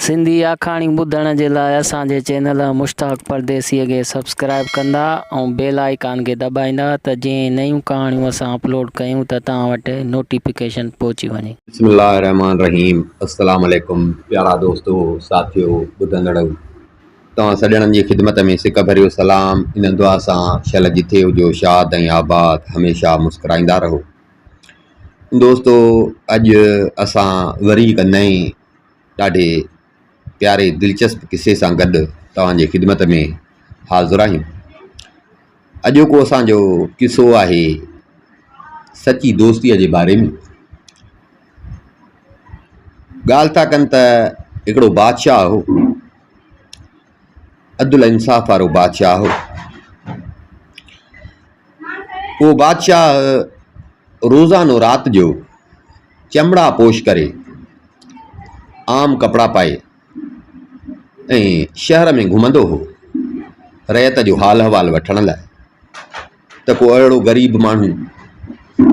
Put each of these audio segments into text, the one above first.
सिंधी आखाणी ॿुधण जे लाइ असांजे चैनल मुश्ताक परदेसीअ खे सब्सक्राइब कंदा ऐं बेल आइकान खे दॿाईंदा त जीअं नयूं कहाणियूं असां अपलोड कयूं त तव्हां वटि नोटिफिकेशन पहुची वञे। बिस्मिल्लाहिर्रहमानिर्रहीम। अस्सलाम वालेकुम प्यारा दोस्तो साथियो ॿुधंदड़ तव्हां सॼणनि जी ख़िदमत में सिक भरियो सलाम। इन दुआ सां शल जिथे हुजो शाद ऐं आबाद हमेशह मुस्कुराईंदा रहो। दोस्तो अॼु असां वरी हिकु नए ॾाढे प्यारे दिलचस्प किसे सां गॾु तव्हांजे ख़िदमत में हाज़िर आहियूं। अॼोको असांजो किसो आहे सची दोस्तीअ जे बारे में। ॻाल्हि था कनि त हिकिड़ो बादशाह हो, अदुल इंसाफ़ वारो बादशाह हो। उहो बादशाह रोज़ानो राति जो चमड़ा पोश करे आम कपिड़ा पाए ऐं शहर में घुमंदो हो रयत जो हाल अहवाल वठण लाइ त को अहिड़ो ग़रीब माण्हू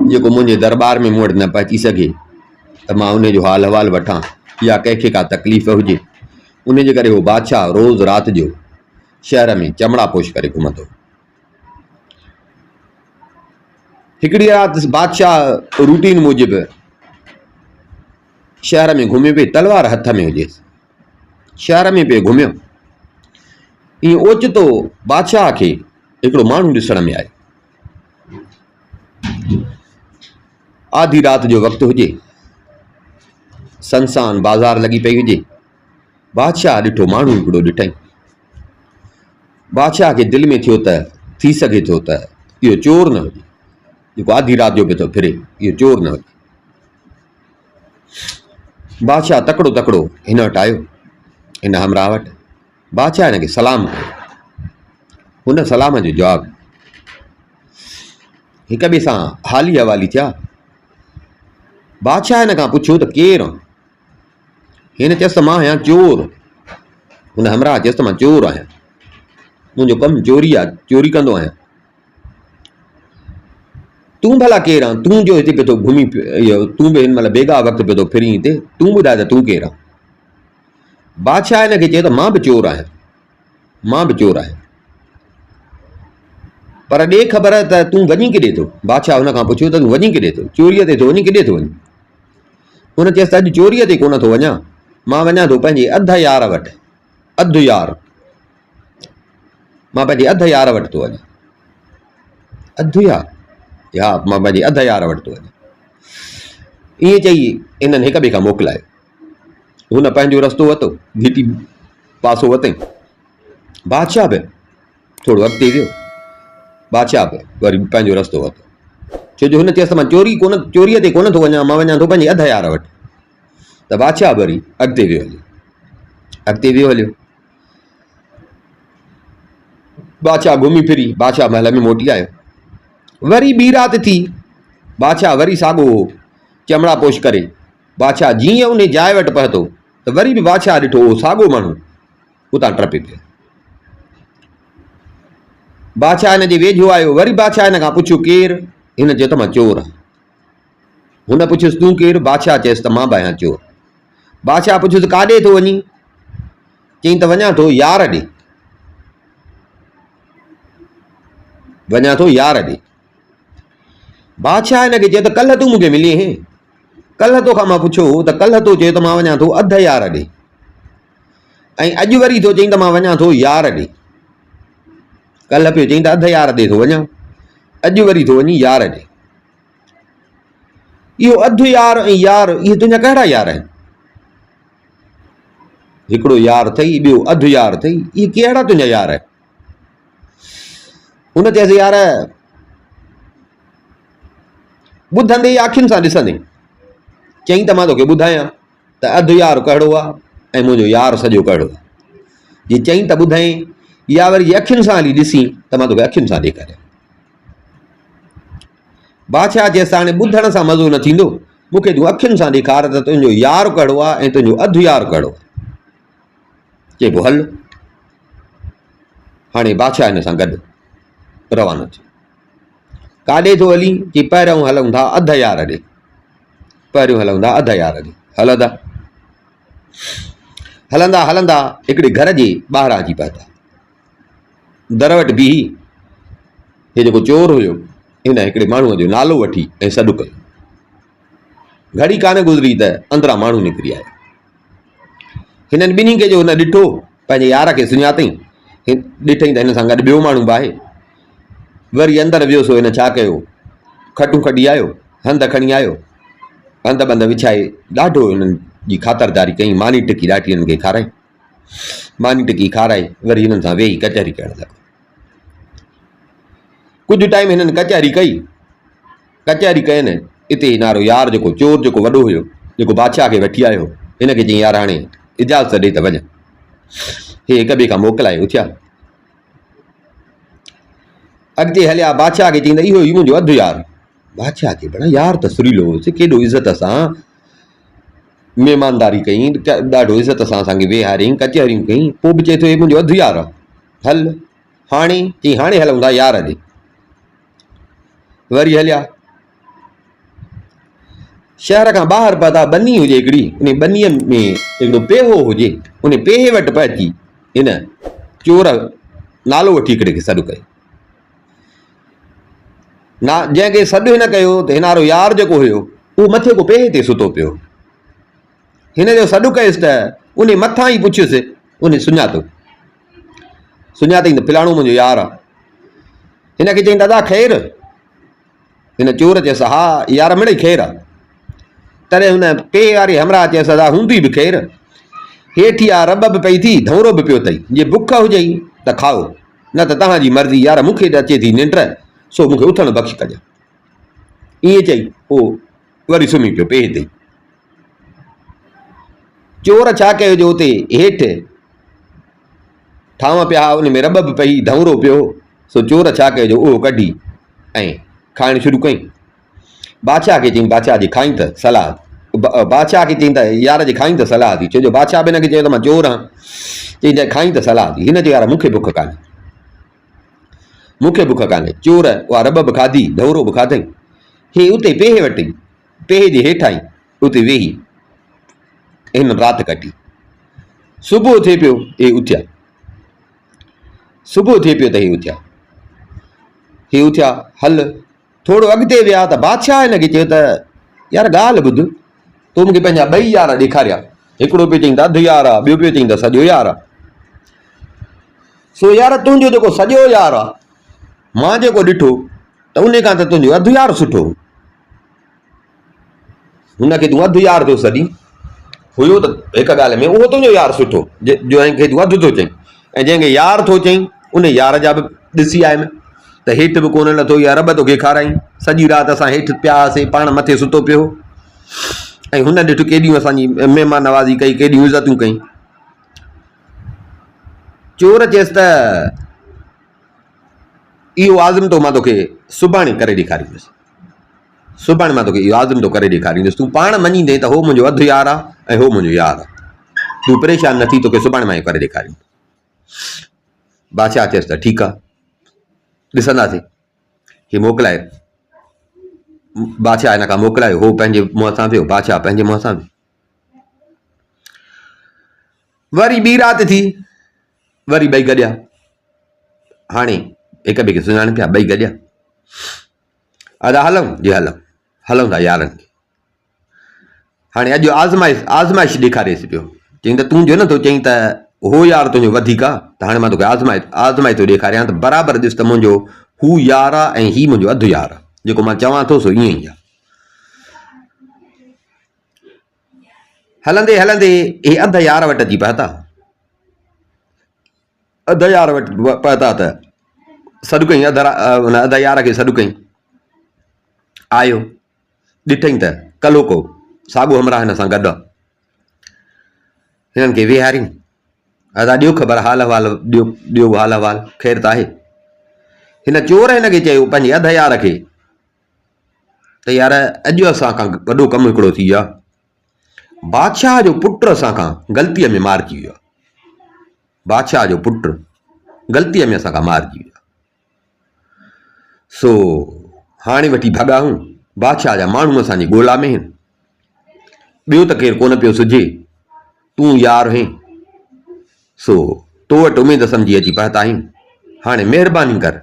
जेको मुंहिंजे दरबार में मूं वटि न पहुची सघे त मां उन जो हाल अहवाल वठां या कंहिंखे का तकलीफ़ हुजे। उन जे करे उहो बादशाह रोज़ राति जो शहर में चमड़ा पोश करे घुमंदो। हिकिड़ी राति बादशाह रूटीन मूजिबि शहर में घुमे पिए, तलवार हथ में हुजेसि, शहर में पियो घुमियो। ईअं ओचितो बादशाह खे हिकिड़ो माण्हू ॾिसण में आयो। आधी राति जो वक़्तु हुजे, संसान बाज़ार लॻी पई हुजे। बादशाह ॾिठो, माण्हू हिकिड़ो ॾिठई। बादशाह खे दिलि में थियो त थी सघे थो त इहो चोर न हुजे, जेको आधी राति जो पियो थो फिरे, इहो चोर न हुजे। बादशाह तकिड़ो तकिड़ो हिन वटि आयो, हिन हमराह वटि। बादशाह हिन खे सलाम कयो। हुन सलाम जो जवाबु हिक ॿिए सां हाली हवाली थिया। बादशाह हिन खां पुछियो त केरु आहे? हिन चयसि त मां आहियां चोर। हुन हमराह चयसि त मां चोर आहियां, मुंहिंजो कमु चोरी आहे, चोरी कंदो आहियां। तूं भला केरु आहे? तूं जो हिते पियो थो घुमी, इहो तूं बि हिन महिल बेगा वक़्तु पियो थो फिरी हिते, तूं ॿुधाए त तूं केरु आहे? बादशाह हिन खे चए त मां बि चोर आहियां, मां बि चोर आहियां, पर ॾे ख़बर त तूं वञी केॾे थो? बादशाह हुन खां पुछियो त तूं वञी केॾे थो? चोरीअ ते थो वञी, केॾे थो वञी? हुन चयसि त अॼु चोरीअ ते कोन थो वञा, मां वञा थो पंहिंजे अधु यार वटि। अधु यार, मां पंहिंजे अधु यार वटि थो वञा। अधु यार? हा, मां पंहिंजे अधु यार वटि थो वञा। ईअं चई इन्हनि हिक ॿिए खां मोकिलायो। हुन पंहिंजो रस्तो वरितो, घिटी पासो वरितई। बादशाह बि थोरो अॻिते वियो, बादशाह बि वरी पंहिंजो रस्तो वरितो। छो जो हुन चयसि त मां चोरीअ ते कोन थो वञा, मां वञा थो पंहिंजे अधु यार वटि। त बादशाह वरी अॻिते वियो हलियो, अॻिते वियो हलियो। बादशाह घुमी फिरी बादशाह महल में मोटी आयो। वरी ॿी राति थी, बादशाह वरी साॻियो चमड़ा पोश करे। बादशाह जीअं उन जाइ वटि पहुतो त वरी बि बादशाह ॾिठो उहो साॻियो माण्हू उतां टपे पियो। बादशाह हिन जे वेझो आयो। वरी बादशाह हिन खां पुछियो केरु? हिन चयो त मां चोर आहियां। हुन पुछियुसि तूं केरु? बादशाह चयसि त मां बि आहियां चोर। बादशाह पुछियुसि काॾे थो वञी? चई त वञा थो यार ॾे, वञा थो यार ॾे। बादशाह हिन खे चयो त कल्ह तूं मूंखे मिली हैं, कल्ह तोखां मां पुछियो त कल्ह तो चयो त मां वञा थो अधु यार ॾे, ऐं अॼु वरी थो चई त मां वञा थो यार ॾे। कल्ह पियो चई त अधु यार ॾे थो वञा, अॼु वरी थो वञी यार ॾे। इहो अधु यार ऐं यार, इहे तुंहिंजा कहिड़ा यार आहिनि? हिकिड़ो यार अथई, ॿियो अधु यार अथई, इहे कहिड़ा तुंहिंजा यार आहिनि? हुन चयसि यार ॿुधंदे अखियुनि सां ॾिसंदे। चई त मां तोखे ॿुधायां त अधु यार कहिड़ो आहे ऐं मुंहिंजो यार सॼो कहिड़ो आहे। जे चई त ॿुधाई या वरी जे अखियुनि सां हली ॾिसी त मां तोखे अखियुनि सां ॾेखारियां। बादशाह चयसि हाणे ॿुधण सां मज़ो न थींदो, मूंखे तूं अखियुनि सां ॾेखार त तुंहिंजो यार कहिड़ो आहे ऐं तुंहिंजो अधु यार कहिड़ो आहे। चइबो हल। हाणे बादशाह हिन सां गॾु रवानो थियो। काॾे थो हली? कि पहिरियों हलूं था अधु यार ॾे, पहिरियों हलूं था अधु यार ॾे। हलंदा हलंदा हलंदा हिकिड़े घर जे ॿाहिरां अची पहुता। दर वटि बीही हे जेको चोर हुयो हिन हिकिड़े माण्हूअ जो नालो वठी ऐं सॾु कयो। घड़ी कान गुज़री त अंदरां माण्हू निकिरी आयो। हिननि ॿिन्ही खे जो हुन ॾिठो पंहिंजे यार खे सुञातईं, ॾिठईं त हिन सां गॾु ॿियो माण्हू बि आहे। वरी अंदरि वियो सो हिन छा कयो, खटूं खड़ी आयो, हंधु खणी आयो, हंधु बंध विछाए ॾाढो हिननि जी ख़ातिरदारी कई। मानी टिकी ॾाढी हिननि खे खाराई। मानी टिकी खाराए वरी हिननि सां वेही कचहरी करणु लॻो। कुझु टाइम हिननि कचहरी कई। कचहरी कयनि हिते नारो यार जेको चोर जेको वॾो हुयो, जेको बादशाह खे वठी आयो, हिन खे चई यार हाणे इजाज़त ॾे त वञ। हे हिक ॿिए खां मोकिलाए उथिया। अॻिते हलिया बादशाह खे चईंदा इहो ई मुंहिंजो अधु यार। बादशाह खे बड़ा यार त सुरीलो होसि, केॾो इज़त सां महिमानदारी कई, ॾाढो इज़त सां असांखे वेहारियईं, कचहरियूं कई, पोइ बि चए थो हे मुंहिंजो अधु यार आहे। हल हाणे चई हाणे हलूं था यार ॾे। वरी हलिया शहर खां ॿाहिरि पहुता। बनी हुजे हिकिड़ी, उन बनीअ में हिकिड़ो पेहो हुजे, उन पेहे वटि पहुची हिन चोर नालो वठी हिकिड़े खे सॾु कयो। जंहिंखे सॾु हिन कयो त हिनारो यार जेको हुयो उहो मथे को पेहे ते सुतो पियो। हिन जो सॾु कयुसि त उन मथां ई पुछियुसि, उन सुञातो, सुञातईं त फलाणो मुंहिंजो यार आहे। हिन खे चईं दादा ख़ैरु? हिन चोर चयसि हा यार मिड़ई ख़ैरु आहे। तॾहिं हुन पेहे वारे हमरा चयसि दादा हूंदी बि ख़ैरु, हेठि आहे रॿ बि पई थी, धौरो बि पियो अथई, जे बुख हुजई त खाओ, न त तव्हांजी मर्ज़ी, यार मूंखे अचे थी निंड, सो मूंखे उथणु बख़्श कजां। ईअं चई पोइ वरी सुम्ही पियो पेहे ते। चोर छा कयो जो उते हेठि ठांव पिया, उन में रॿ बि पई, धौरो पियो, सो चोर छा कयो जो उहो कढी ऐं खाइणु शुरू कई। बादशाह खे चईं बादशाह जी खाई त सलाह, बादशाह खे चईं त यार जी खाई त सलाह थी, छो जो बादशाह बि हिनखे चयो त मां चोर आहियां। चईं त खाई त सलाह थी। हिन चयो यार मूंखे बुख कान्हे, मूंखे बुख कान्हे। चोर उहा रॿ बि खाधी, धौरो बि खाधई। हे उते पेहे वठी, पेहे जे हेठां ई उते वेही हिन राति कटी। सुबुह थिए पियो हे उथिया, सुबुह थिए पियो त हे उथिया। हे उथिया हल थोरो अॻिते विया त बादशाह हिनखे चयो त यार ॻाल्हि ॿुध, तो मूंखे पंहिंजा ॿई यार ॾेखारिया, हिकिड़ो पियो चईं त अधु यार आहे, ॿियो पियो चईं त सॼो यार आहे। सो यार तुंहिंजो जेको सॼो यार आहे, मां जेको ॾिठो त उन खां त तुंहिंजो अधु यार सुठो। हुनखे तूं अधु यार थो सॾी, हुयो त हिकु ॻाल्हि में उहो तुंहिंजो यार सुठो, जंहिंखे तूं अधु थो चईं, ऐं जंहिंखे यार थो चईं उन यार जा बि ॾिसी आयमि त हेठि बि कोन लथो, या रॿ तोखे खाराई। सॼी राति असां हेठि पिया हुआसीं, पाण मथे सुतो पियो, ऐं हुन ॾिठो केॾियूं असांजी महिमान नवाज़ी कई, केॾियूं इज़तूं कई। चोर चयसि त इहो आज़मतो मां तोखे सुभाणे करे ॾेखारींदुसि, सुभाणे मां तोखे इहो आज़मतो करे ॾेखारींदुसि, तूं पाण मञींदे त हो मुंहिंजो अधु यार आहे ऐं हो मुंहिंजो यार आहे, तूं परेशान न थी, तोखे सुभाणे मां इहो करे ॾेखारींदुसि। बादशाह चयसि त ठीकु आहे, ॾिसंदासीं। हे मोकिलाए, बादशाह हिन खां मोकिलायो, हो पंहिंजे मुंहं सां वियो, बादशाह पंहिंजे मुंहं सां वियो। वरी ॿी राति थी, वरी ॿई गॾिया, हाणे हिक ॿिए खे सुञाणे पिया, ॿई गॾिया। अदा हलूं जी हलूं, हलूं था यारनि खे। हाणे अॼु आज़माइश ॾेखारेसि पियो, चईं त तूं जो न थो चईं त हो यार तुंहिंजो वधीक आहे, त हाणे मां तोखे आज़माए थो ॾेखारियां त बराबरि ॾिस त मुंहिंजो हू यार आहे ऐं ही मुंहिंजो अधु यार आहे, जेको मां चवां थो सो ईअं ई आहे। हलंदे हलंदे हे अधु यार वटि अची पहुता। अधु यार वटि पहुता त सॾु कईं, हुन अधु यार खे सॾु कईं। आयो ॾिठईं त कलो को साॻियो हमरा हिन सां गॾु आहे। हिननि खे वेहारियईं, अदा ॾियो ख़बर, हाल अहवाल ॾियो हाल अहवाल, ख़ैरु त आहे। हिन चोर हिन खे चयो पंहिंजे अधु यार खे त यार अॼु असां खां वॾो कमु हिकिड़ो थी वियो आहे, बादशाह जो पुटु असां खां ग़लतीअ में मारिजी वियो आहे, बादशाह जो पुटु ग़लतीअ में असां खां मारिजी वियो आहे। सो हाणे वठी भॻाऊं, बादशाह जा माण्हू असांजी ॻोल्हा में आहिनि, ॿियो त केरु कोन पियो सुझे, तूं यार आहीं, सो तो वटि उमेद सम्झी अची पहुता आहियूं। हाणे महिरबानी कर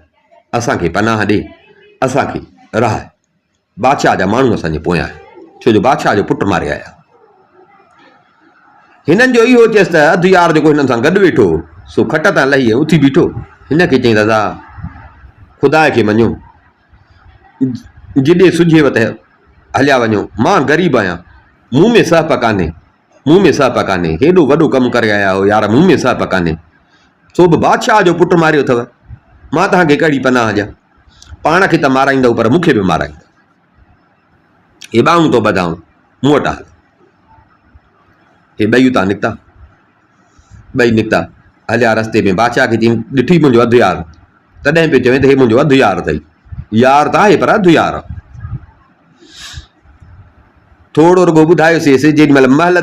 असांखे पनाह ॾे, असांखे रहाए। बादशाह जा माण्हू असांजे पोयां आहिनि, छो जो बादशाह जो पुटु मारे आया। हिननि जो इहो चयसि त अधु यार जेको हिननि सां गॾु वेठो सो खट तां लही उथी बीठो। हिन खे चई दादा ख़ुदा खे मञो, जिॾे सुझेव त हलिया वञो, मां ग़रीब आहियां, मूं में सहप कान्हे, मूं में सहप कान्हे, हेॾो वॾो कमु करे आया हो यार, मूं में सहप कान्हे, सो बि बादशाह जो पुटु मारियो अथव, मां तव्हांखे कहिड़ी पनाह ॾियां? पाण खे त माराईंदव पर मूंखे बि माराईंदव। हे ॿाहूं थो ॿधाऊं, मूं वटां हल। हे ॿई उतां निकिता, ॿई निकिता, हलिया रस्ते में। बादशाह खे चई ॾिठी मुंहिंजो अधु यार, तॾहिं पियो चवे त हे मुंहिंजो अधु यार अथई। यार त आहे पर अधु यार आहे। थोरो रुगो ॿुधायोसींसि जेॾीमहिल महल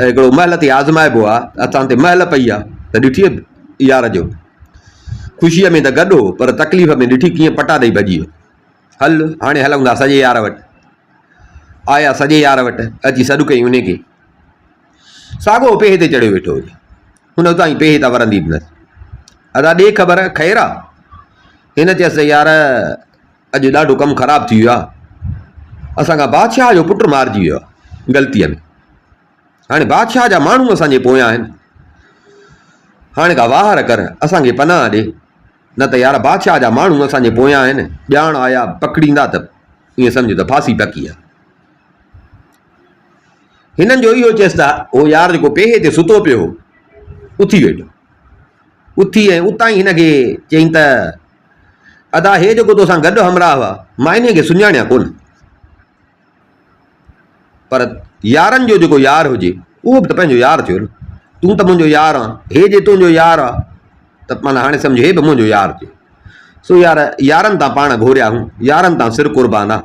हिकिड़ो महल ते आज़माइबो आहे, असां ते महल पई आहे त ॾिठी यार जो ख़ुशीअ में त गॾु हो पर तकलीफ़ में ॾिठी कीअं पटा ॾेई भॼी वियो। हल हाणे हलूं था सॼे यार वटि। आया सॼे यार वटि, अची सॾु कई उन खे। साॻो पेहे ते चढ़ियो वेठो हुजे, हुन उतां ई पेहे तां वरंदी बि न। अदा ॾे ख़बर ख़ैरु आहे? हिन चयसि यार अॼु ॾाढो कमु ख़राबु थी वियो आहे, असांखां बादशाह जो पुटु मारिजी वियो आहे ग़लतीअ में। हाणे बादशाह जा माण्हू असांजे पोयां आहिनि, हाणे का वाहर कर असांखे पनाह ॾे, न त यार बादशाह जा माण्हू असांजे पोयां आहिनि, ॼाण आया पकड़ींदा त ईअं सम्झो त फांसी पकी आहे। हिननि जो इहो चयसि त उहो यार जेको पेहे ते सुतो पियो उथी वेठो, उथी ऐं उतां ई हिनखे चयईं त अदा हे जेको तोसां गॾु हमराह हुआ मां इन खे सुञाणिया कोन, पर यारनि जो जेको यार हुजे उहो बि त पंहिंजो यार थियो न। तूं त मुंहिंजो यार आहे, हे जे तुंहिंजो यार आहे त माना हाणे सम्झो हे बि मुंहिंजो यार थियो। सो यार यारनि तां पाण घोरिया हूं, यारनि तां सिर कुर्बान आहे।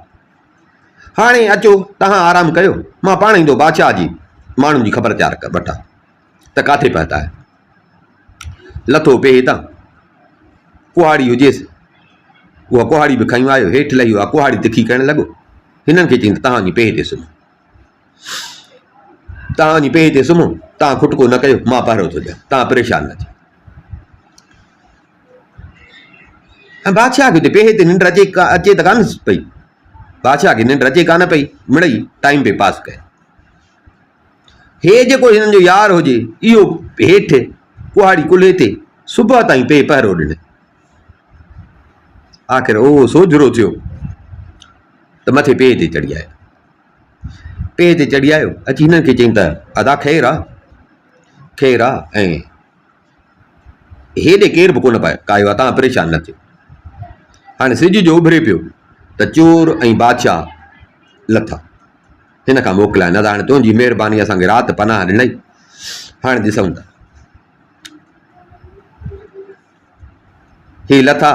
हाणे अचो तव्हां आराम कयो, मां पाण ईंदो बादशाह जी माण्हुनि जी ख़बर तयारु कर वठां त किथे पहुता आहे। लथो पेहे तां, कुहाड़ी हुजेसि, उहा कुहाड़ी बि खयूं आयो, हेठि लही वियो आहे, कुहाड़ी तिखी करणु लॻो। हिननि खे चई तव्हांजी पेहे ते सुम्हो, तव्हांजी पेहे ते सुम्हो, तव्हां खुटको न कयो, मां पहिरियों थो ॾियां, तव्हां परेशान न थियो। ऐं बादशाह खे पेहे ते निंड अचे त कान पई, बादशाह खे निंड अचे कान पई, मिड़ई टाइम पे पास कयो। हे जेको हिननि जो यार हुजे इहो हेठि कुहाड़ी कुल्हे ते सुबुह ताईं पे पहिरो ॾिने। आख़िर उहो सोझरो थियो त मथे पेहे ते चढ़ी आयो, पेहे ते चढ़ी आयो, अची हिननि खे चई त अदा ख़ैरु आहे, ख़ैरु आहे, ऐं हेॾे केरु बि कोन पाए कायो आहे, तव्हां परेशान न थियो। हाणे सिज जो उभरे पियो त चोर ऐं बादशाह लथा, हिन खां मोकिलाए न त हाणे तुंहिंजी महिरबानी असांखे राति पनाह ॾिनई। हाणे ॾिसूं था, हे लथा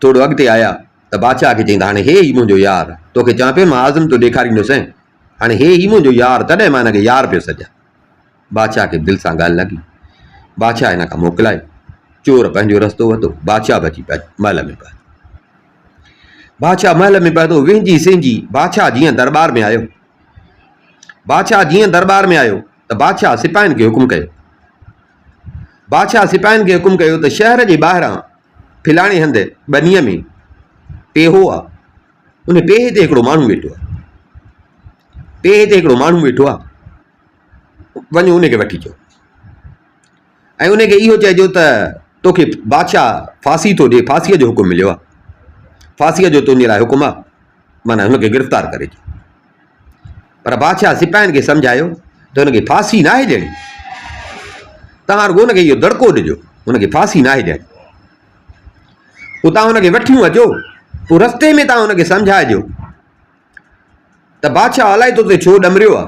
थोरो अॻिते आया त बादशाह खे चई त हाणे हे ई मुंहिंजो यार, तोखे चवां पियो मां आज़म तो ॾेखारींदुसि, हाणे हे ई मुंहिंजो यार, तॾहिं मां हिनखे यार पियो सॼा। बादशाह खे दिलि सां ॻाल्हि लॻी, बादशाह हिन खां मोकिलाए, चोर पंहिंजो रस्तो वरितो, बादशाह बि अची महल में पहुतो। बादशाह महल में पहुतो, विंझी सिंझी बादशाह जीअं दरबार में आयो, बादशाह जीअं दरबार में आयो त बादशाह सिपाहियुनि खे हुकुम कयो, बादशाह सिपाहियुनि खे हुकुम कयो त शहर जे ॿाहिरां फिलाणे हंधि बनीअ में पेहो आहे, उन पेहे ते हिकिड़ो माण्हू वेठो आहे, पेहे ते हिकिड़ो माण्हू वेठो आहे, वञो उनखे वठी अचो ऐं उनखे इहो चइजो त तोखे बादशाह फांसी थो ॾिए, फांसीअ जो हुकुम मिलियो आहे, फांसीअ जो तुंहिंजे लाइ हुकुम आहे, माना हुनखे गिरफ़्तार करे अचो। पर बादशाह सिपाहियुनि खे सम्झायो त हुनखे फांसी न आहे ॾियणी, तव्हां रुॻो हुनखे इहो दड़को ॾिजो, हुनखे फांसी न आहे ॾियणी। पोइ तव्हां हुनखे वठी अचो, पोइ रस्ते में तव्हां हुनखे सम्झाइजो त बादशाह अलाए तो ते छो ॾमरियो आहे,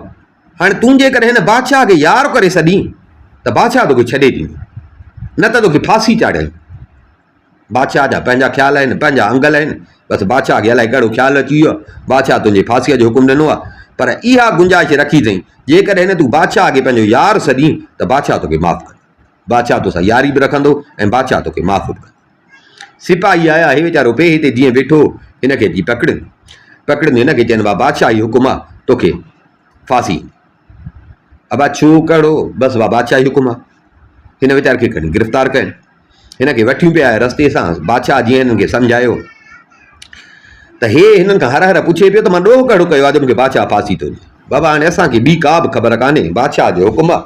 हाणे तूं जेकॾहिं हिन बादशाह खे यार करे सॾीं त बादशाह तोखे छॾे ॾींदो, न त तोखे फांसी चाढ़ियईं। बादशाह जा पंहिंजा ख़्याल आहिनि, पंहिंजा अंगल आहिनि, बसि बादशाह खे अलाए कहिड़ो ख़्यालु अची वियो आहे, बादशाह तुंहिंजे फांसीअ जो हुकुम ॾिनो आहे, पर इहा गुंजाइश रखी अथई जेकॾहिं तूं बादशाह खे पंहिंजो यार सॾीं त बादशाह तोखे माफ़ु कंदो, बादशाह तोसां यारी बि रखंदो ऐं बादशाह तोखे माफ़ु बि कंदो। सिपाही आया, हे वीचारो पेहे ते जीअं वेठो, हिनखे अची पकड़नि, हिनखे चवनि बादशाह जी हुकुम आहे, तोखे फांसी। अबा छो कहिड़ो बसि वाह बादशाह जी हुकुम आहे। हिन वीचार खे खणी गिरफ़्तार कनि, हिन खे वठी पिया रस्ते सां। बादशाह जीअं हिननि खे सम्झायो त हे हिननि खां हर हर पुछे पियो त मां ॾोह कहिड़ो कयो आहे जो मूंखे बादशाह फांसी थो ॾिए। बाबा हाणे असांखे ॿी का बि ख़बर कान्हे, बादशाह जो हुकुम आहे,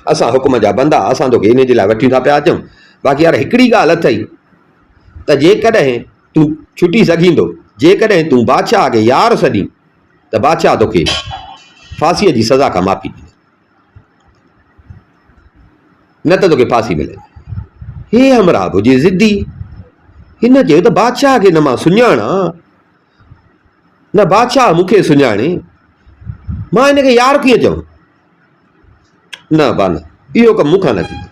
असां हुकुम जा बंदा, असां तोखे इन जे लाइ वठी था पिया अचूं। बाक़ी यार हिकिड़ी ॻाल्हि अथई त जेकॾहिं तूं छुटी सघींदो, जेकॾहिं तूं बादशाह खे यार सॾी त बादशाह तोखे फांसीअ जी सज़ा खां माफ़ी ॾींदो, न त तोखे फांसी मिले। हे हमरा हुजे ज़िद्दी, हिन चयो त बादशाह खे न मां सुञाणा, न बादशाह मूंखे सुञाणे, मां हिनखे यार कीअं चवां? न बान, इहो कमु मूंखां न थींदो।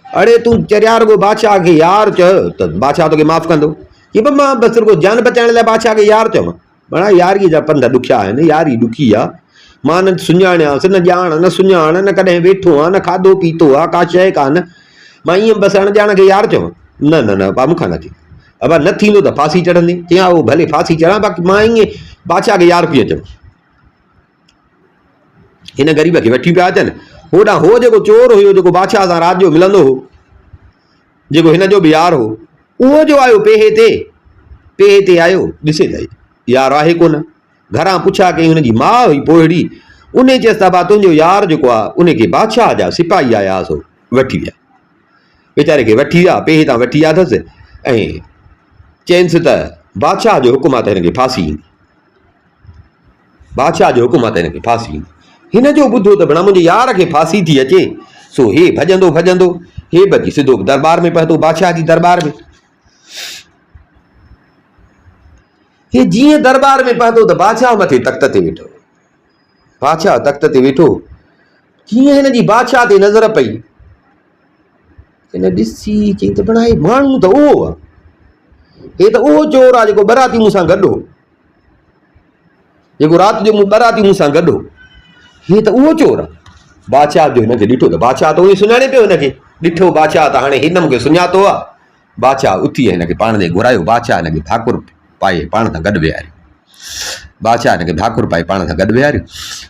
अड़े तूं चरिया रुगो बादशाह खे यार चयो त बादशाह तोखे माफ़ कंदो। कि मां बसि रुगो जान बचाइण लाइ बादशाह खे यार चवां? माना यारीअ जा पंध ॾुखिया आहिनि, यारी ॾुखी आहे। मां न सुञाणियांसि, न ॼाण, न सुञाण, न कॾहिं वेठो आहे, न खाधो पीतो आहे, का शइ कान, मां ईअं बसि अणॼाण खे यार चवां? न न न बा मूंखां न थींदो। अब न थींदो त फांसी चढ़ंदी। चयां उहो भले फांसी चढ़ां, बाक़ी मां ईअं बादशाह खे यार कीअं चवां? हिन ग़रीब खे वठी पिया अचनि। होॾां हो जेको चोर हुयो, जेको बादशाह सां राति जो मिलंदो हो, जेको हिन जो बि यार हो, उहो जो आयो पेहे ते आयो, ॾिसे त यार आहे कोन। घरां पुछा कई, हुनजी माउ हुई पोहिड़ी, उन चयसि त बा तुंहिंजो यार जेको आहे उनखे बादशाह जा सिपाही आया सो वठी विया। वीचारे खे वठी विया, पेहे तां वठी विया अथसि ऐं चइनिसि त बादशाह जो हुकुम आहे त हिनखे फांसी ईंदी, बादशाह जो हुकुम आहे त हिनखे फांसी ईंदी। हिन जो ॿुधो त भला मुंहिंजे यार खे फांसी थी अचे, सो हे भॼंदो हे भॼी सिधो दरबार में पहुतो, बादशाह जी दरबार में। हे जीअं दरबार में पहुतो त बादशाह मथे तख़्त ते वेठो। बादशाह तख़्त ते वेठो, कीअं हिन जी बादशाह ते नज़र पई, हिन ॾिसी चई त भला हे माण्हू त उहो आहे, हे त उहो चोर आहे जेको बराती मूंसां गॾु हो, जेको राति जो बराती मूंसां गॾु हो, हे त उहो चोर आहे। बादशाह जो हिनखे ॾिठो त बादशाह त उहो सुञाणे पियो हिनखे। ॾिठो बादशाह त हाणे हिन मूंखे सुञातो आहे। बादशाह उथी हिनखे पाण ॾे घुरायो। बादशाह हिनखे ठाकुर पाए पाण सां गॾु विहारियो। बादशाह हिनखे ठाकुर पाए पाण सां गॾु विहारियो।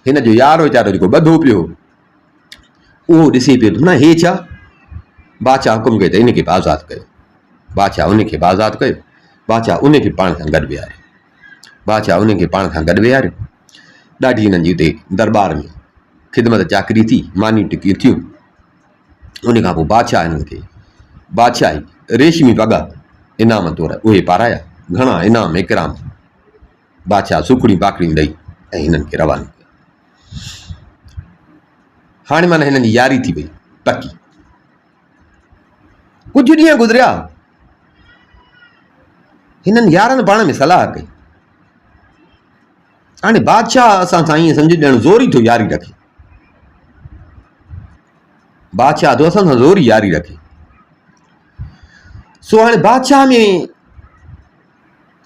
हिन जो यार वीचारो जेको ॿधो पियो, उहो ॾिसे पियो त न हे छा? बादशाह हुकुम कयो त इनखे बि आज़ादु कयो। बादशाह उनखे बि आज़ादु कयो। बादशाह उनखे पाण सां गॾु विहारियो। बादशाह उनखे पाण सां गॾु विहारियो। ॾाढी हिननि जी हुते दरबार में ख़िदमत चाकरी थी, मानी टिकियूं थियूं। उन खां पोइ बादशाह हिननि खे बादशाही रेशमी पॻा इनाम तौरु उहे पाराया। घणा इनाम इकराम बादशाह सुखड़ी बाकड़ी ॾेई ऐं हिननि खे रवानो कयो। हाणे माना हिननि जी यारी थी वई पकी। कुझु ॾींहं गुज़रिया, हिननि यारनि पाण में सलाह कई, हाणे बादशाह असां सां ईअं सम्झ ॼण ज़ोरी थो यारी रखे। बादशाह तो असां सां ज़ोरी यारी रखे। सो हाणे बादशाह में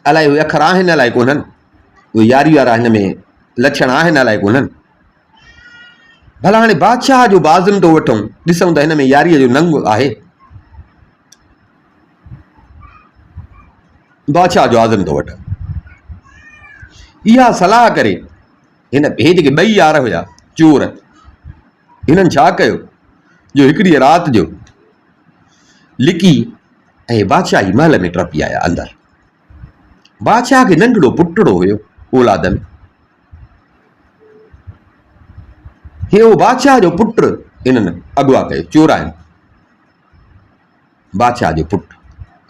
अलाए उहे अखर आहिनि अलाए कोन्हनि, उहे यारी वारा हिन में लक्षण आहिनि अलाए कोन्हनि। भला हाणे बादशाह जो बाज़न थो वठूं, ॾिसूं त हिन में यारीअ जो नंग आहे। बादशाह जो आज़म थो वठ। इहा सलाह करे हिन हे जेके ॿई यार हुया चोर, हिननि छा कयो जो हिकिड़ी राति जो लिकी ऐं बादशाही महल में टपी आया अंदरि। बादशाह खे नंढड़ो पुटड़ो हुयो औलाद में। हे उहो बादशाह जो पुट हिननि अगवा कयो, चोराइनि बादशाह जो पुट।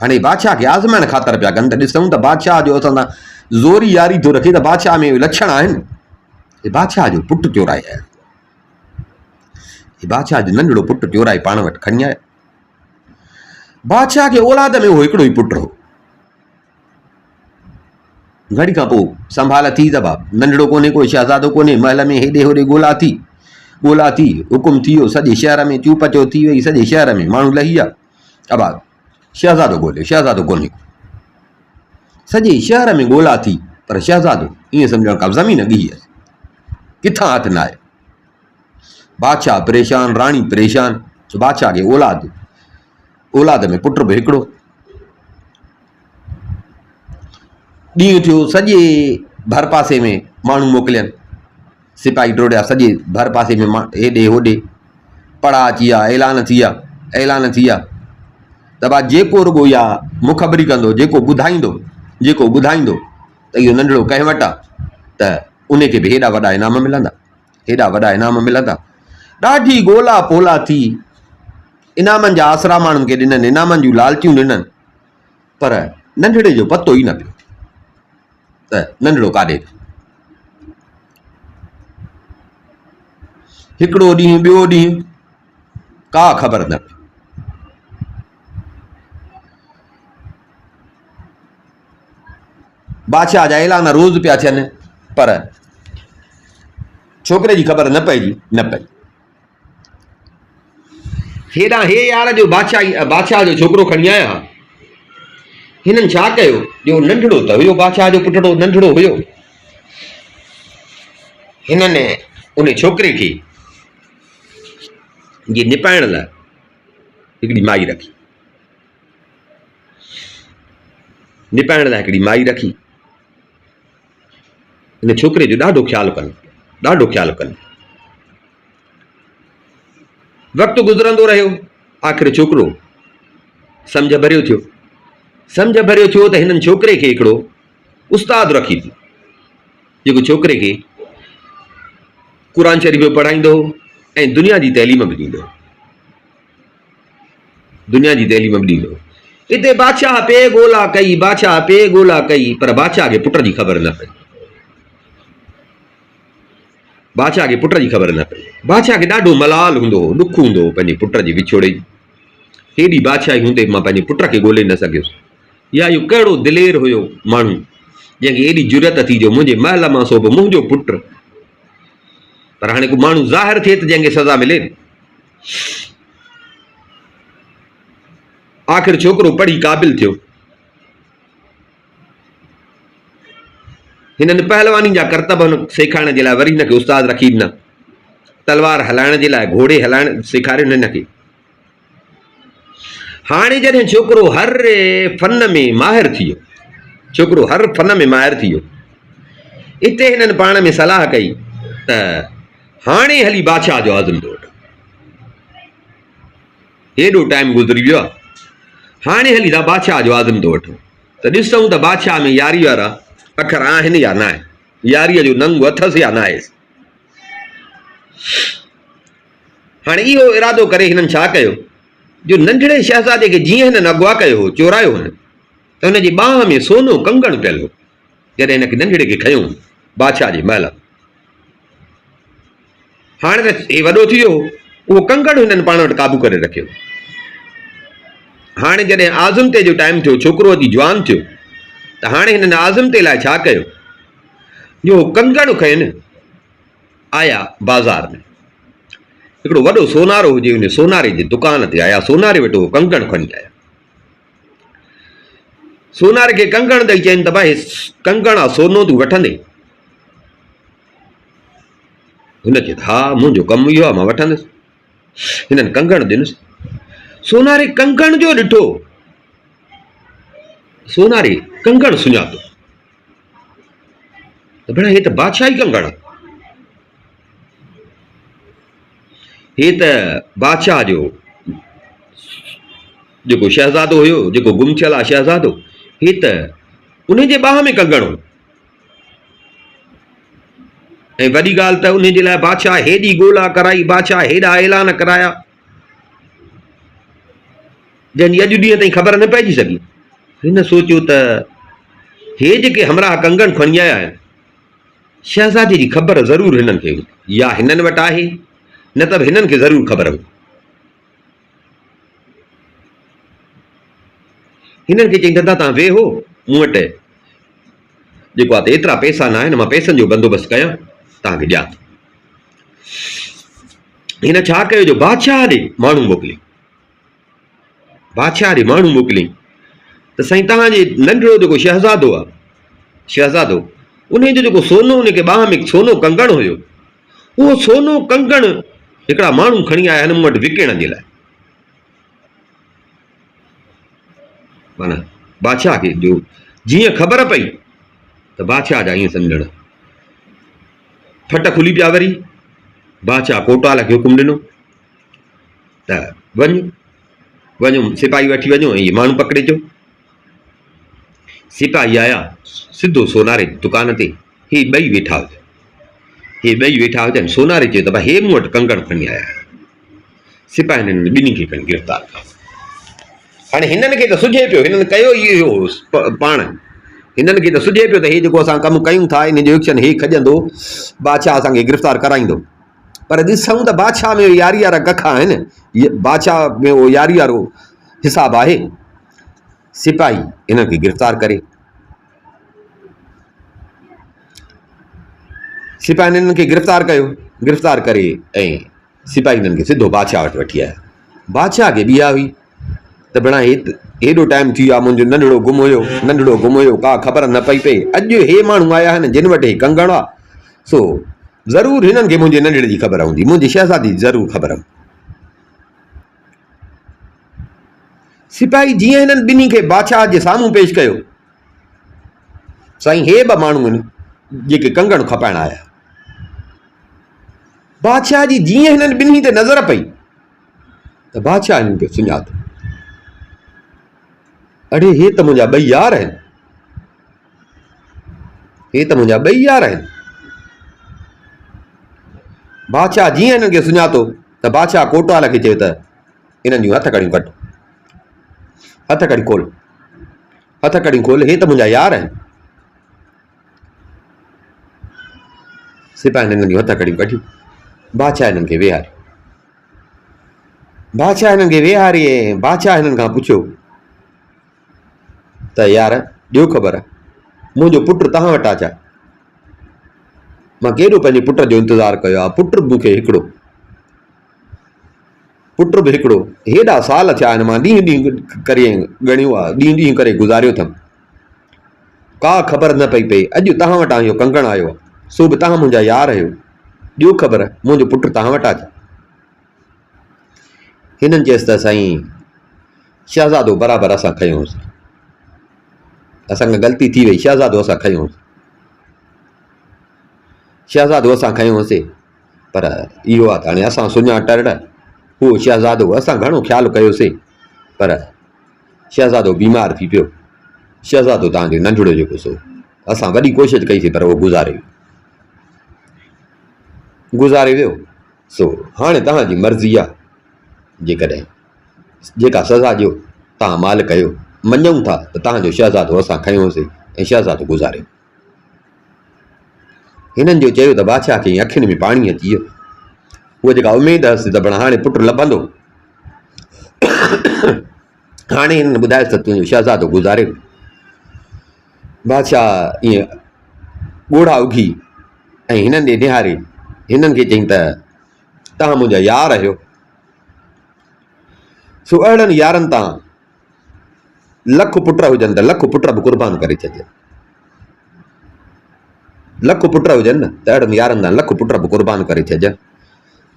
हाणे बादशाह खे आज़माइण ख़ातिर पिया कनि त ॾिसूं त बादशाह जो असां सां ज़ोरी यारी थो रखे त बादशाह में लक्षण आहिनि। हे बादशाह जो पुट चोराए आया। हे बादशाह जो नंढड़ो पुट चोराए पाण वटि खणी आया। बादशाह खे औलाद में उहो हिकिड़ो ई पुट हो। घड़ी खां पोइ संभाल थी त नंढड़ो कोन्हे, कोई शहज़ादो कोन्हे, महल में हेॾे होॾे ॻोल्हा थी, हुकुम थी वियो सॼे शहर में, चूपचो थी वई सॼे शहर में, माण्हू लही विया। अब शहज़ादो ॻोल्हे, शहज़ादो कोन्हे। सॼे शहर में ॻोल्हा थी, पर शहज़ादो ईअं सम्झण का ज़मीन ॻी आहे, किथां हथ न आहे। बादशाह परेशान, राणी परेशान। बादशाह खे औलाद में पुट बि हिकिड़ो। ॾींहुं थियो, सॼे भर पासे में माण्हू मोकिलियनि, सिपाही टोड़िया सॼे भर पासे में हेॾे होॾे पड़ा अची विया, ऐलान थी विया त भाउ जेको रुॻो इहा मुख़बरी कंदो, जेको ॿुधाईंदो त इहो नंढिड़ो कंहिं वटि आहे त उनखे बि हेॾा वॾा इनाम मिलंदा। ॾाढी ॻोल्हा पोला थी, इनामनि जा आसरा माण्हुनि खे ॾिननि, इनामनि जूं लालचियूं ॾिननि, पर नंढिड़े जो पतो ई न पियो त नंढिड़ो काॾे। हिकिड़ो ॾींहुं, ॿियो ॾींहुं, का ख़बर न पई। बादशाह जा ऐलान रोज़ पिया थियनि, पर छोकिरे जी ख़बर न पई। हेॾां हे यार जो बादशाह जो छोकिरो खणी आया, हिननि छा कयो, जो नंढिड़ो त हुयो, बादशाह जो पुटड़ो नंढिड़ो हुयो, हिननि उन छोकिरे खे ये निपाइण लाइ हिकिड़ी माई रखी, हिन छोकिरे जो ॾाढो ख़्यालु कनि। वक़्तु गुज़रंदो रहियो, आख़िर छोकिरो सम्झ भरियो थियो त हिननि छोकिरे खे हिकिड़ो उस्ताद रखी थी, जेको छोकिरे खे क़ुर शरीफ़ पढ़ाईंदो ऐं दुनिया जी तइलीम बि ॾींदो। हिते बादशाह पे ॻोल्हा कई, पर बादशाह खे पुट जी ख़बर न पई। बादशाह खे ॾाढो मलाल हूंदो हो, ॾुख हूंदो हो पंहिंजे पुट जे विछोड़े जी। हेॾी बादशाही हूंदे मां पंहिंजे पुट खे ॻोल्हे न सघियुसि। या इहो कहिड़ो दिलेर हुयो माण्हू जंहिंखे एॾी जुरत थी जो मुंहिंजे महल मां सो बि मुंहिंजो पुटु। पर हाणे को माण्हू ज़ाहिर थिए त जंहिंखे सज़ा मिले। आख़िर छोकिरो पढ़ी क़ाबिल थियो। हिननि पहलवानी जा करतब सेखारण जे लाइ वरी हिनखे उस्ताद रखी ॾिना, तलवार हलाइण जे लाइ, घोड़े हलाइण सेखारियो हिनखे। हाणे जॾहिं छोकिरो हर फन में माहिर थी वियो, इते हिननि पाण में सलाह कई त हाणे हली बादशाह जो आज़म थो वठो। हेॾो टाइम गुज़री वियो आहे, हाणे हली था बादशाह जो आज़म थो वठो, त ॾिसूं त बादशाह में यारी वारा अखर आहिनि या न आहे, यारीअ जो नंग अथसि या न आहे। हाणे इहो इरादो करे हिननि छा कयो, जो नंढिड़े शहज़ादे खे जीअं हिननि अगवा कयो हो, चोरायो हुन, त हुनजी बाह में सोनो कंगण पियल हो। जॾहिं हिनखे नंढिड़े खे खयूं बादशाह जे महल, हाणे त हे वॾो थी वियो, उहो कंगण हिननि पाण वटि क़ाबू करे रखियो। हाणे जॾहिं आज़म ते जो टाइम थियो, छोकिरो अची जवान थियो, त हाणे हिननि आज़म ते लाइ छा कयो, जो कंगण खयनि, आया बाज़ार में। हिकिड़ो वॾो सोनारो हुजे, हुन सोनारे जे दुकान ते आया, सोनारे वटि उहो कंगण खणी आया। सोनारे खे कंगण ॾेई चइनि त भाई कंगण आहे, सोनो तूं वठंदे? हुन चयो हा, मुंहिंजो कमु इहो आहे, मां वठंदुसि। हिननि कंगण ॾिनुसि। सोनारे कंगण जो ॾिठो, सोनारे कंगण सुञातो त भेण हे त बादशाही कंगण आहे, हे त बादशाह जो जेको शहज़ादो हुयो, जेको गुम थियल आहे शहज़ादो, हे त उन जे बाह में कंगण हो। ऐं वॾी ॻाल्हि त उन जे लाइ बादशाह हेॾी ॻोल्हा कराई, बादशाह हेॾा ऐलान कराया, जंहिंजी अॼु ॾींहं ताईं ख़बर न पइजी सघी। हिन सोचियो त हे जेके हमराह कंगण खणी आया आहिनि, शहज़ादे जी ख़बर ज़रूरु हिननि खे, या हिननि वटि आहे, न त बि हिननि खे ज़रूरु ख़बर हुई। हिननि खे चई दादा तव्हां वेहो, मूं वटि जेको आहे त एतिरा पैसा न आहिनि, मां पैसनि जो बंदोबस्तु कयां, तव्हांखे ॾियां थो। हिन छा कयो, जो बादशाह ॾे माण्हू मोकिलियईं त साईं तव्हांजे नंढिड़ो जेको शहज़ादो आहे, शहज़ादो उन जो जेको सोनो, उनखे बाह में सोनो कंगण हुयो, उहो सोनो कंगण हिकिड़ा माण्हू खणी आया आहिनि मूं वटि विकिणण जे लाइ। माना बादशाह खे जो जीअं ख़बर पई त बादशाह जा ईअं सम्झण, फट खुली पिया। वरी बादशाह कोतवाल खे हुकुम ॾिनो त वञो सिपाही वठी वञो ऐं इहे माण्हू पकिड़े अचो। सिपाही आया सिधो सोनारे जी दुकान ते। हे ॿई वेठा हुजनि। सोनारे चयो त भाई हे मूं वटि कंगण खणी आया। सिपाहियुनि हिननि ॿिन्ही खे खणी गिरफ़्तार कयो। हाणे हिननि खे त सुझे पियो, हिननि कयो इहो पाण, हिननि खे त सुझे पियो त हे जेको असां कमु कयूं था इन जो एक्शन हे खॼंदो, बादशाह असांखे गिरफ़्तार कराईंदो। पर ॾिसूं त बादशाह में यारी वारा कखा आहिनि, बादशाह में उहो यारी वारो हिसाबु आहे। सिपाही हिननि खे गिरफ़्तार करे, सिपाही हिननि खे गिरफ़्तार कयो। गिरफ़्तार करे ऐं सिपाही हिननि खे सिधो बादशाह वटि वठी आया। बादशाह खे ॿिया हुई त भेणा हेॾो टाइम थी वियो आहे, मुंहिंजो नंढड़ो गुम हुयो, का ख़बर न पई पए। अॼु हे माण्हू आया आहिनि जिन वटि हे कंगण आहे, सो ज़रूरु हिननि खे मुंहिंजे नंढड़े जी ख़बर हूंदी, मुंहिंजी शहज़ादी जी ज़रूरु ख़बर हूंदी। सिपाही जीअं हिननि ॿिन्ही खे बादशाह जे साम्हूं पेश कयो, साईं हे ॿ माण्हू आहिनि जेके कंगण खपाइण आया। बादशाह जी जीअं हिननि ॿिन्ही ते नज़र पई त बादशाह हिननि खे सुञातो, अड़े हे त मुंहिंजा ॿई यार आहिनि, बादशाह जीअं हिननि खे सुञातो त बादशाह कोतवाल खे चयो त हिननि जूं हथ कड़ियूं कट, हथ कड़ी खोल, हे त मुंहिंजा यार आहिनि। सिपाही हिननि जूं हथ कड़ियूं कढियूं। बादशाह हिननि खे वेहारी ऐं बादशाह हिननि खां पुछियो त यार ॾियो ख़बर, मुंहिंजो पुटु तव्हां वटि आहे छा? मां केॾो पंहिंजे पुट जो इंतज़ारु कयो आहे, पुट बि हिकिड़ो, हेॾा साल थिया आहिनि, मां ॾींहुं ॾींहुं करे गुज़ारियो अथमि, का ख़बर न पई पए। अॼु तव्हां वटां इहो कंगण आयो आहे, सो बि तव्हां मुंहिंजा यार आहियो, ॾियो ख़बर मुंहिंजो पुटु तव्हां वटि आहे छा? हिननि चयसि त साईं शहज़ादो बराबरि असां खयोंसीं, असांखां ग़लती थी वई, शहज़ादो असां खयोंसीं, पर इहो आहे त हाणे असां सुञाणण उहो शहज़ादो, असां घणो ख़्यालु कयोसीं, पर शहज़ादो बीमार थी पियो। शहज़ादो तव्हांजो नंढड़ो जेको सो, असां वॾी कोशिशि कईसीं पर उहो गुज़ारे वियो। सो हाणे तव्हांजी मर्ज़ी आहे, जेकॾहिं जेका सज़ा ॾियो तव्हां माल कयो। मञूं था त तव्हांजो शहज़ादो असां खयोंसीं ऐं शहज़ादो गुज़ारे। हिननि जो चयो त बादशाह खे अखियुनि में पाणी अची वियो। उहा जेका उमेद हुअसि त भला हाणे पुटु लभंदो, हाणे हिननि ॿुधायोसि त तुंहिंजो शहज़ादो गुज़ारे। बादशाह ईअं ॻोढ़ा उघी ऐं हिननि ॾे निहारे हिननि खे चयईं त तव्हां मुंहिंजा यार आहियो, सो अहिड़नि यारनि तां लख पुट हुजनि त लख पुट बि क़ुर्बान करे छॾिजनि, लख पुट हुजनि न त अहिड़नि यारनि तां लख पुट बि क़ुर्बान करे छॾिजनि।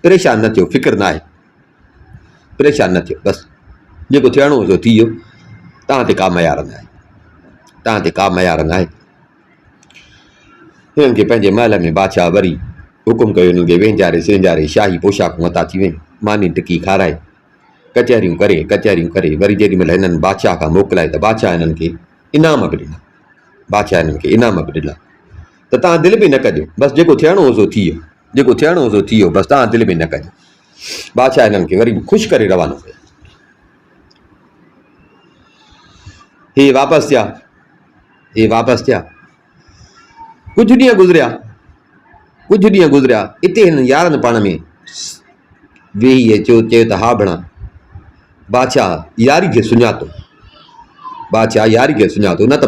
परेशान न थियो, फिक्र न आहे, परेशान न थियो, बसि जेको थियणो हुओ थी वियो, तव्हां ते का मयार न आहे। हिननि खे पंहिंजे महल में बादशाह वरी हुकुम कयो, हिननि खे वेंजारे शाही पोशाकूं अता थी वयूं, मानी टिकी खाराए, कचहरियूं करे वरी जेॾी महिल हिननि बादशाह खां मोकिलाए त बादशाह हिननि खे इनाम बि ॾिना, त तव्हां दिलि बि न कजो, बसि जेको थियणो हुओ थी वियो, बसि तव्हां दिलि बि न कजो। बादशाह हिननि खे वरी ख़ुशि करे रवानो कयो। हे वापसि थिया। कुझु ॾींहं गुज़रिया, हिते हिननि यारनि पाण में वेही चयो त हा भेणा, बादशाह यारी खे सुञातो, न त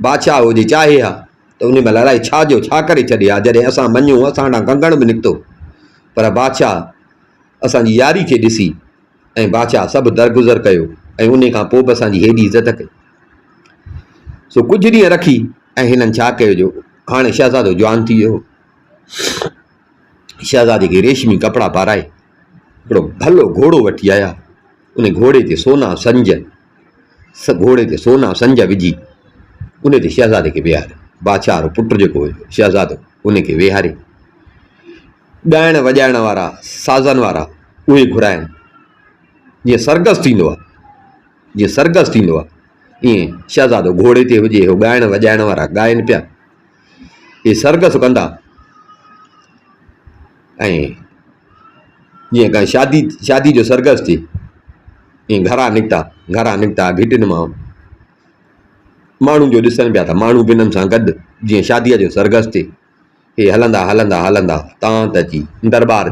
बादशाह हो जे चाहे हा त उन महिल अलाए छा करे छॾे हा, जॾहिं असां मञूं असां वटां कंगण बि निकितो, पर बादशाह असांजी यारी खे ॾिसी ऐं बादशाह सभु दरगुज़र कयो ऐं उन खां पोइ बि असांजी हेॾी इज़त कई। सो कुझु ॾींहं रखी ऐं हिननि छा कयो जो हाणे शहज़ादो जवान थी वियो, शहज़ादे खे रेशमी कपिड़ा पाराए हिकिड़ो भलो घोड़ो वठी आया, उन घोड़े ते सोना संज विझी उन ते शहज़ादे खे विहारियो। बादशाह वारो पुटु जेको हुयो शहज़ादो उनखे वेहारे ॻाइण वॼाइण वारा साज़न वारा उहे घुराइनि जीअं सरगस थींदो आहे ईअं शहज़ादो घोड़े ते हुजे हो ॻाइण वॼाइण वारा ॻाइनि पिया इहे सरगस कंदा ऐं जीअं का शादी जो सरगस थिए ईअं घरां निकिता घिटिन मां माण्हुनि जो ॾिसनि पिया था माण्हू बि हिननि सां गॾु जीअं शादीअ जो सरगस थिए हे हलंदा तव्हां त अची दरबार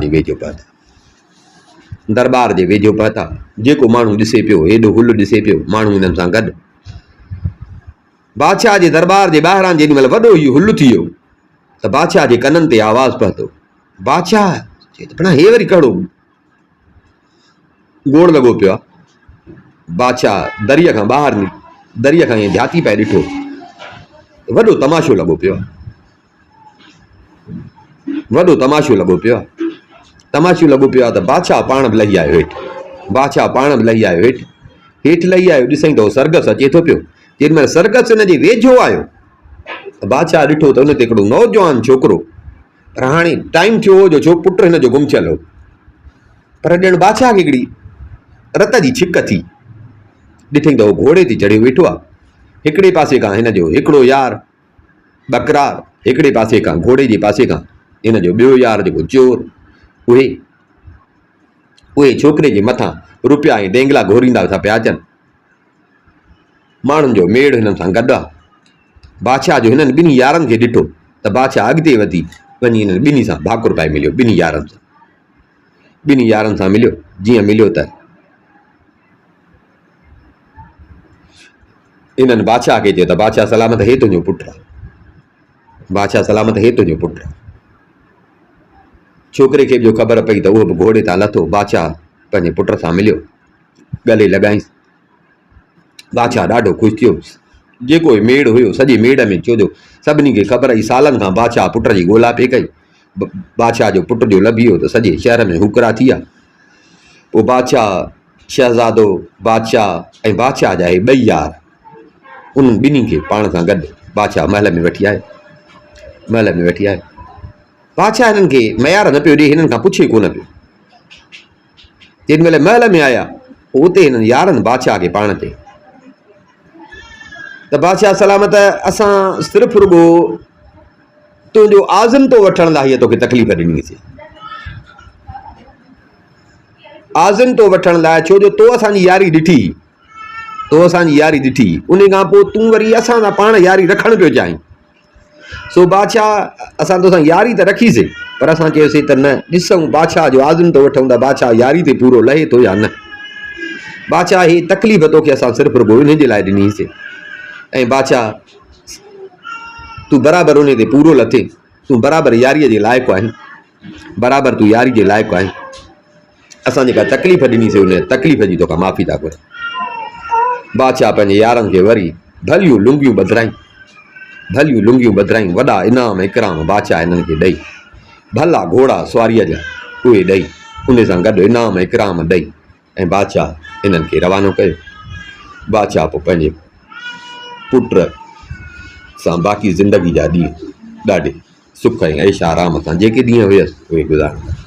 जे वेझो पहुता जेको माण्हू ॾिसे पियो हेॾो हुल ॾिसे पियो माण्हू हिननि सां गॾु बादशाह जे दरबार जे ॿाहिरां जेॾी महिल वॾो इहो हुल थी वियो त बादशाह जे कननि ते आवाज़ु पहुतो बादशाह चए त हे वरी कहिड़ो गोड़ लॻो पियो आहे बादशाह दरीअ खां ॿाहिरि दरीअ खां ईअं ध्याती पिए ॾिठो वॾो तमाशो लॻो पियो आहे त बादशाह पाण बि लही आयो हेठि लही आयो ॾिसई त उहो सरगस अचे थो पियो जेॾी महिल सरगस हिनजे वेझो आयो त बादशाह ॾिठो त हुन ते हिकिड़ो नौजवान छोकिरो पर हाणे टाइम थियो हो जो पुटु हिन जो गुम थियल हो पर ॼण बादशाह खे हिकिड़ी रत जी छिक थी ॾिठई त उहो घोड़े ते चढ़ियो वेठो आहे हिकिड़े पासे खां हिन जो हिकिड़ो यार बकरार हिकिड़े पासे खां घोड़े जे पासे खां हिन जो ॿियो यार जेको चोर उहे छोकिरे जे मथां रुपया ऐं ॾेंगला घोरींदा था पिया अचनि माण्हुनि जो मेड़ हिननि सां गॾु आहे बादशाह जो हिननि ॿिन्ही यारनि खे ॾिठो त बादशाह अॻिते वधी वञी हिननि ॿिन्ही सां भाकुर पाए मिलियो ॿिन्ही यारनि सां मिलियो जीअं मिलियो त इन्हनि बादशाह खे चयो त बादशाह सलामत हे तुंहिंजो पुटु आहे छोकिरे खे बि जो ख़बर पई त उहो बि घोड़े तां लथो बादशाह पंहिंजे पुट सां मिलियो गले लॻाईंसि बादशाह ॾाढो ख़ुशि थियो जेको मेड़ हुयो सॼे मेड़ में छो जो सभिनी खे ख़बर हुई सालनि खां बादशाह पुट जी ॻोल्हा पिए कई बादशाह जो पुट जो लभी वियो त सॼे शहर में हुकरा थी विया पोइ बादशाह शहज़ादो बादशाह ऐं बादशाह जा ॿई यार उन्हनि ॿिन्ही खे पाण सां गॾु बादशाह महल में वठी आयो बादशाह हिननि खे मयार न पियो ॾिए हिननि खां पुछे कोन पियो जेॾी महिल महल में आया उते हिननि यारनि बादशाह खे पाण ते त बादशाह सलामत असां सिर्फ़ु रुॻो तुंहिंजो आज़म तो वठण लाइ हीअ तोखे तकलीफ़ ॾिनीसीं आज़म तो वठण लाइ छो जो तो असांजी यारी ॾिठी उन खां पोइ तूं वरी असां सां पाण यारी रखणु पियो चाहीं सो बादशाह असां तोसां यारी त रखीसीं पर असां चयोसीं त न ॾिसूं बादशाह जो आज़म तो वठूं त बादशाह यारी ते पूरो लहे थो या न बादशाह हीअ तकलीफ़ तोखे असां सिर्फ़ु रुॻो इन जे लाइ ॾिनीसीं ऐं बादशाह तूं बराबरि उन ते पूरो लथे तूं बराबरि यारीअ जे लाइक़ु आहीं तूं यारी जे लाइक़ु आहीं असां जेका तकलीफ़ ॾिनीसीं उन तकलीफ़ जी तोखां माफ़ी था घुर बादशाह पंहिंजे यारनि खे वरी भलियूं लुंगियूं ॿधायूं वॾा इनाम इकराम बादशाह हिननि खे ॾेई भला घोड़ा सुवारीअ जा उहे ॾेई उन सां गॾु इनाम इकराम ॾेई ऐं बादशाह हिननि खे रवानो कयो बादशाह पोइ पंहिंजे पुट सां बाक़ी ज़िंदगी जा ॾींहं ॾाढे सुख ऐं ऐश आराम सां जेके ॾींहं हुयसि उहे गुज़ारणा